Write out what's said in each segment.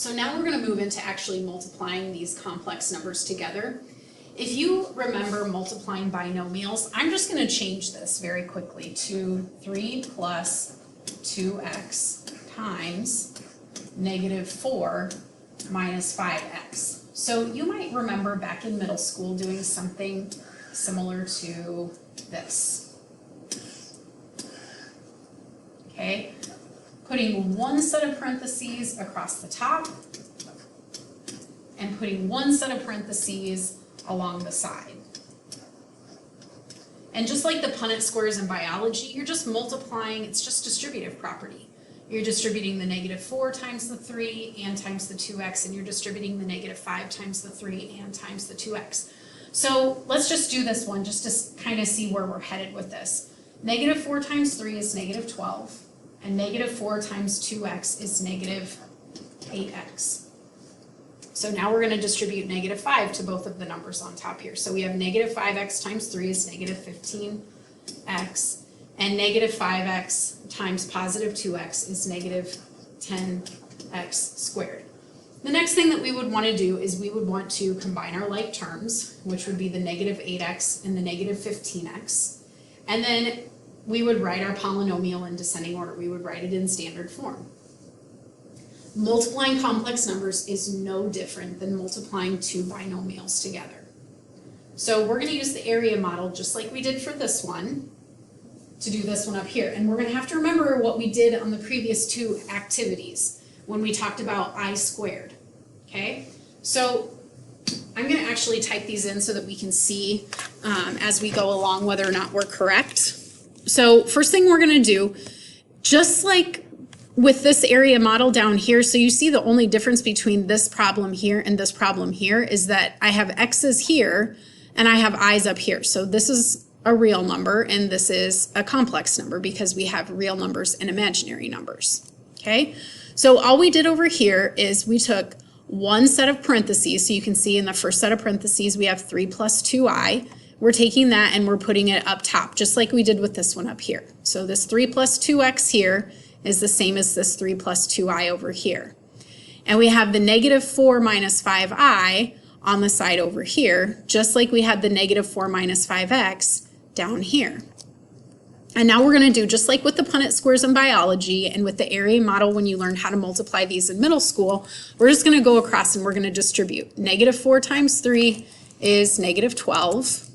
So now we're going to move into actually multiplying these complex numbers together. If you remember multiplying binomials, I'm just going to change this very quickly to 3 plus 2x times negative 4 minus 5x. So you might remember back in middle school doing something similar to this. Okay, putting one set of parentheses across the top and putting one set of parentheses along the side. And just like the Punnett squares in biology, you're just multiplying, it's just distributive property. You're distributing the negative 4 times the 3 and times the 2x, and you're distributing the negative 5 times the 3 and times the 2x. So let's just do this one just to kind of see where we're headed with this. Negative 4 times 3 is negative 12, and negative 4 times 2x is negative 8x. So now we're going to distribute negative 5 to both of the numbers on top here. So we have negative 5x times 3 is negative 15x, and negative 5x times positive 2x is negative 10x squared. The next thing that we would want to do is we would want to combine our like terms, which would be the negative 8x and the negative 15x. And then we would write our polynomial in descending order. We would write it in standard form. Multiplying complex numbers is no different than multiplying two binomials together. So we're going to use the area model just like we did for this one to do this one up here. And we're going to have to remember what we did on the previous two activities when we talked about I squared. Okay, so I'm going to actually type these in so that we can see as we go along whether or not we're correct. So first thing we're going to do, just like with this area model down here, so you see the only difference between this problem here and this problem here is that I have x's here and I have i's up here. So this is a real number and this is a complex number because we have real numbers and imaginary numbers. Okay, so all we did over here is we took one set of parentheses. So you can see in the first set of parentheses we have 3 plus 2i. We're taking that and we're putting it up top just like we did with this one up here. So this 3 plus 2x here is the same as this 3 plus 2i over here. And we have the negative 4 minus 5i on the side over here, just like we had the negative 4 minus 5x down here. And now we're going to do just like with the Punnett squares in biology and with the area model when you learned how to multiply these in middle school, we're just going to go across and we're going to distribute. Negative 4 times 3 is negative 12.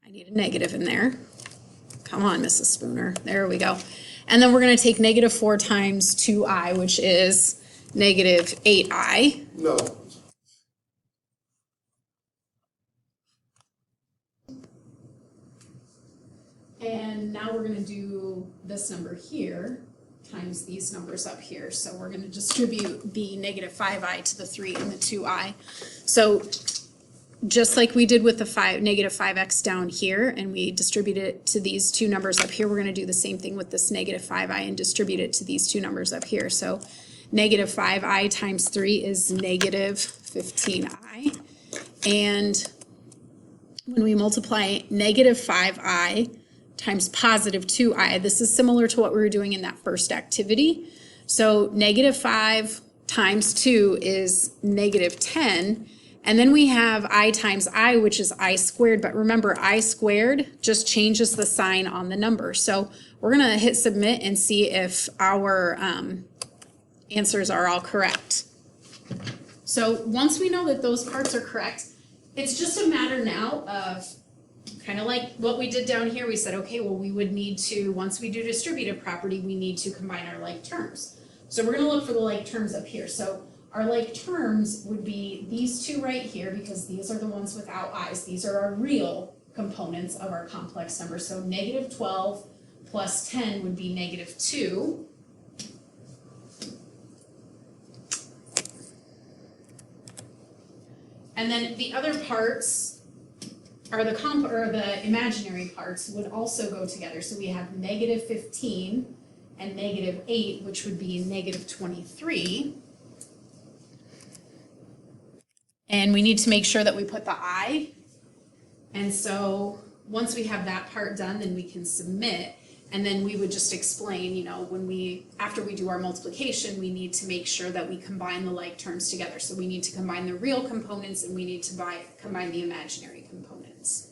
I need a negative in there. Come on, Mrs. Spooner. There we go. And then we're going to take negative 4 times 2i, which is negative 8i. No. And now we're going to do this number here times these numbers up here. So we're going to distribute the negative 5i to the 3 and the 2i. So just like we did with the negative 5x down here, and we distribute it to these two numbers up here, we're going to do the same thing with this negative 5i and distribute it to these two numbers up here. So negative 5i times 3 is negative 15i. And when we multiply negative 5i times positive 2i, this is similar to what we were doing in that first activity. So negative 5 times 2 is negative 10. And then we have I times I, which is I squared. But remember, I squared just changes the sign on the number. So we're going to hit submit and see if our answers are all correct. So once we know that those parts are correct, it's just a matter now of kind of like what we did down here. We said, okay, well, we would need to, once we do distributive property, we need to combine our like terms. So we're going to look for the like terms up here. So our like terms would be these two right here because these are the ones without i's. These are our real components of our complex number. So negative 12 plus 10 would be negative 2. And then the other parts are the imaginary parts would also go together. So we have negative 15 and negative 8, which would be negative 23. And we need to make sure that we put the I. And so once we have that part done, then we can submit. And then we would just explain, you know, after we do our multiplication, we need to make sure that we combine the like terms together. So we need to combine the real components and we need to combine the imaginary components.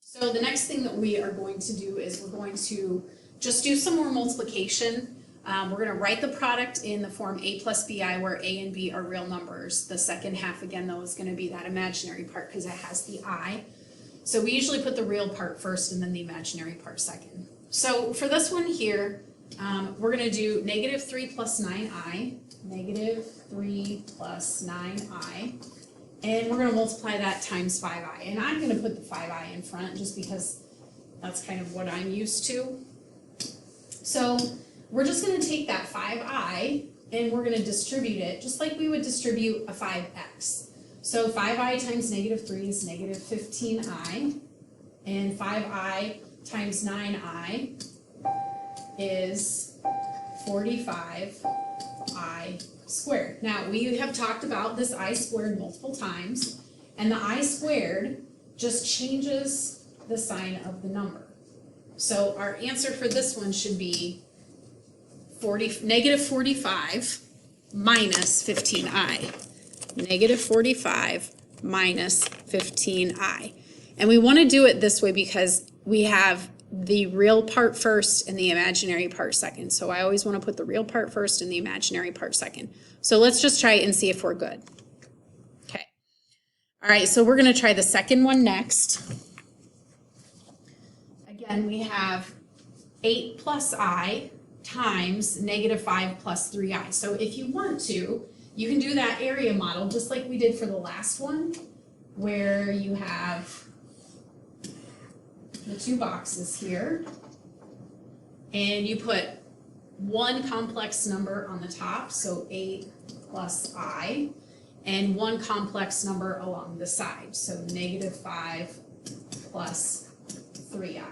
So the next thing that we are going to do is we're going to just do some more multiplication. We're going to write the product in the form a plus bi, where a and b are real numbers. The second half, again, though, is going to be that imaginary part because it has the I. So we usually put the real part first and then the imaginary part second. So for this one here, we're going to do negative 3 plus 9i, negative 3 plus 9i, and we're going to multiply that times 5i. And I'm going to put the 5i in front just because that's kind of what I'm used to. So we're just going to take that 5i and we're going to distribute it just like we would distribute a 5x. So 5i times negative 3 is negative 15i, and 5i times 9i is 45i squared. Now, we have talked about this I squared multiple times, and the I squared just changes the sign of the number. So our answer for this one should be negative 45 minus 15i. Negative 45 minus 15i. And we want to do it this way because we have the real part first and the imaginary part second. So I always want to put the real part first and the imaginary part second. So let's just try it and see if we're good. Okay. All right, so we're going to try the second one next. Again, we have 8 plus I times negative 5 plus 3i. So if you want to, you can do that area model just like we did for the last one, where you have the two boxes here, and you put one complex number on the top, so 8 plus I, and one complex number along the side, so negative 5 plus 3i.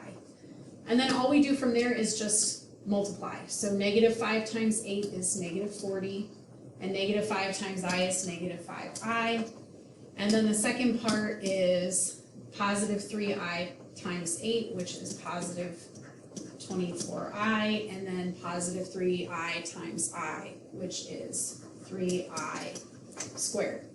And then all we do from there is just multiply. So negative 5 times 8 is negative 40. And negative 5 times I is negative 5i. And then the second part is positive 3i times 8, which is positive 24i. And then positive 3i times I, which is 3i squared.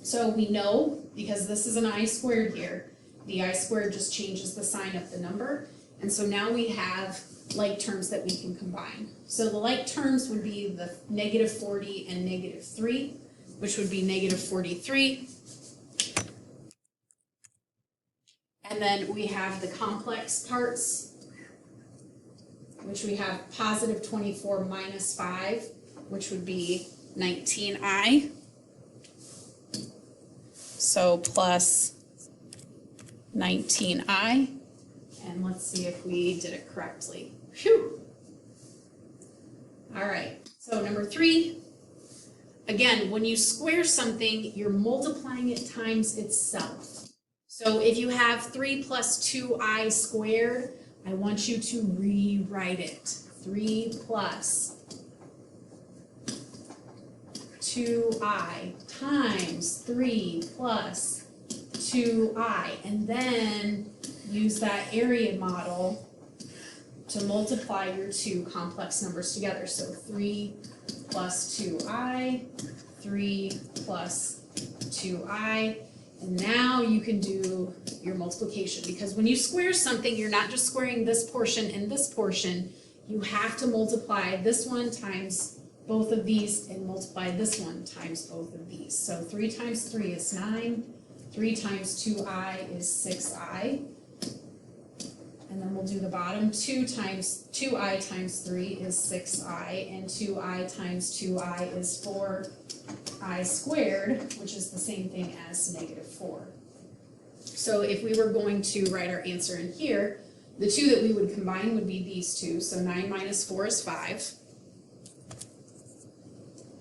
So we know, because this is an I squared here, the I squared just changes the sign of the number. And so now we have like terms that we can combine. So the like terms would be the negative 40 and negative 3, which would be negative 43. And then we have the complex parts, which we have positive 24 minus 5, which would be 19i. So plus 19i. And let's see if we did it correctly. Phew. All right, so number 3. Again, when you square something, you're multiplying it times itself. So if you have 3 plus 2i squared, I want you to rewrite it. 3 plus 2i times 3 plus 2i. And then use that area model to multiply your two complex numbers together. So 3 plus 2i, 3 plus 2i, and now you can do your multiplication, because when you square something, you're not just squaring this portion and this portion. You have to multiply this one times both of these and multiply this one times both of these. So 3 times 3 is 9, 3 times 2i is 6i. And then we'll do the bottom. 2i times 3 is 6i, and 2i times 2i is 4i squared, which is the same thing as negative 4. So if we were going to write our answer in here, the two that we would combine would be these two. So 9 minus 4 is 5.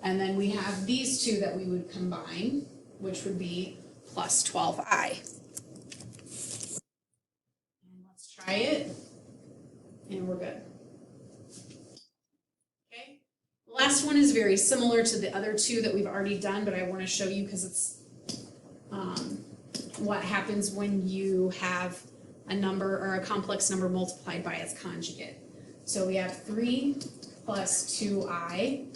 And then we have these two that we would combine, which would be plus 12i. Try it, and we're good. Okay, the last one is very similar to the other two that we've already done, but I want to show you because it's what happens when you have a number or a complex number multiplied by its conjugate. So we have 3 plus 2i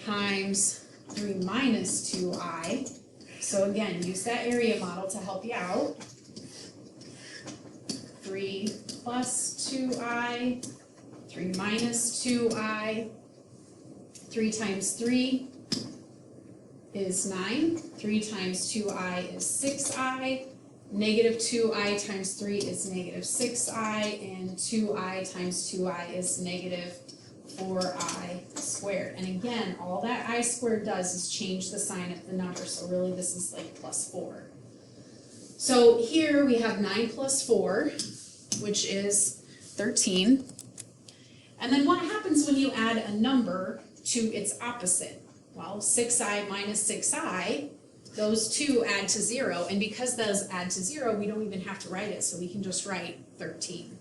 times 3 minus 2i. So again, use that area model to help you out. 3 plus 2i, 3 minus 2i, 3 times 3 is 9, 3 times 2i is 6i, negative 2i times 3 is negative 6i, and 2i times 2i is negative 4i squared. And again, all that I squared does is change the sign of the number, so really this is like plus 4. So here we have 9 plus 4, which is 13. And then what happens when you add a number to its opposite? Well, 6i minus 6i, those two add to 0, and because those add to 0, we don't even have to write it, so we can just write 13.